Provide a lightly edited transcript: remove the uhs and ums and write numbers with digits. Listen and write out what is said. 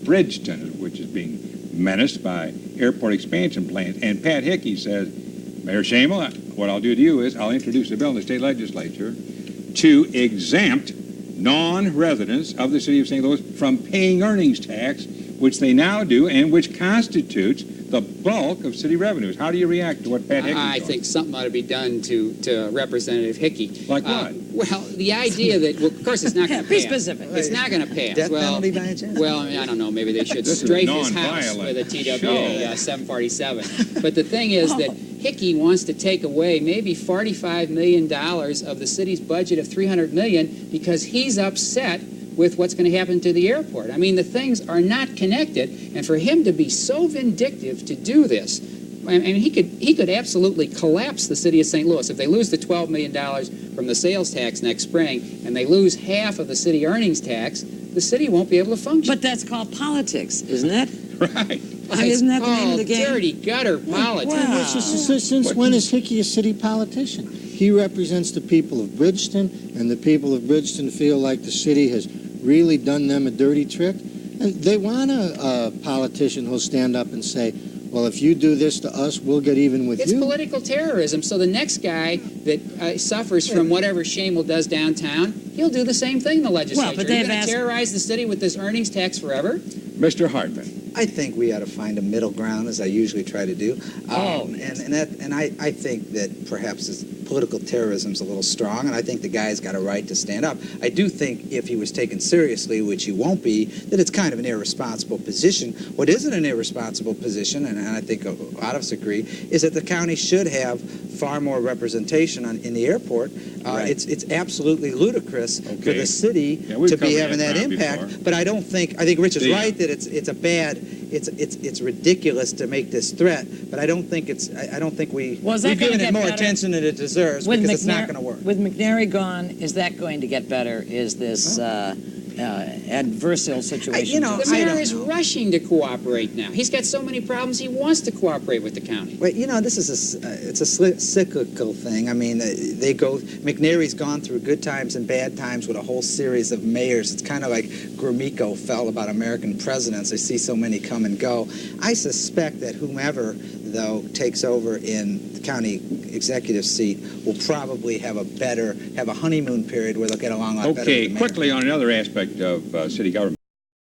Bridgeton, which is being menaced by airport expansion plans. And Pat Hickey says, Mayor Shamel, what I'll do to you is I'll introduce a bill in the state legislature to exempt non-residents of the city of St. Louis from paying earnings tax, which they now do and which constitutes the bulk of city revenues. How do you react to what Pat Hickey I think something ought to be done to Representative Hickey. Like what? Well, the idea that, well, of course, it's not going to pass. Be specific. It's not going to pass. Death well, penalty by chance? well, I mean, I don't know. Maybe they should This is strafe his house non-violent with a TWA show. 747. But the thing is that Hickey wants to take away maybe $45 million of the city's budget of $300 million because he's upset with what's going to happen to the airport. I mean, the things are not connected, and for him to be so vindictive to do this, I mean, he could absolutely collapse the city of St. Louis. If they lose the $12 million from the sales tax next spring, and they lose half of the city earnings tax, the city won't be able to function. But that's called politics, isn't it? Right. Isn't that the name of the game? Dirty gutter politics. Wow. Since when is Hickey a city politician? He represents the people of Bridgeton, and the people of Bridgeton feel like the city has really done them a dirty trick. And they want a politician who'll stand up and say, well, if you do this to us, we'll get even with It's you. political terrorism. So the next guy that suffers from whatever Shamel does downtown, he'll do the same thing in the legislature. Well, but You're they've going to asked- terrorize the city with this earnings tax forever? Mr. Hartman. I think we ought to find a middle ground, as I usually try to do. And I think that perhaps this political terrorism is a little strong, and I think the guy's got a right to stand up. I do think if he was taken seriously, which he won't be, that it's kind of an irresponsible position. What isn't an irresponsible position, and I think a lot of us agree, is that the county should have far more representation in the airport. Right. It's absolutely ludicrous for Okay. the city we've to be covered having that ground impact. before. But I think Rich is right that it's ridiculous to make this threat. But I don't think we've Well, is that given gonna it get more better? attention than it deserves because it's not going to work. With McNary gone, is that going to get better? Is this adversarial situation? know, The I mayor don't is know. rushing to cooperate now. He's got so many problems, he wants to cooperate with the county. But this is it's a cyclical thing. I mean, McNary's gone through good times and bad times with a whole series of mayors. It's kind of like Gromyko felt about American presidents. I see so many come and go. I suspect that whomever, though, takes over in the county executive seat will probably have a honeymoon period where they'll get along a lot better with the Okay, mayor. quickly on another aspect of city government.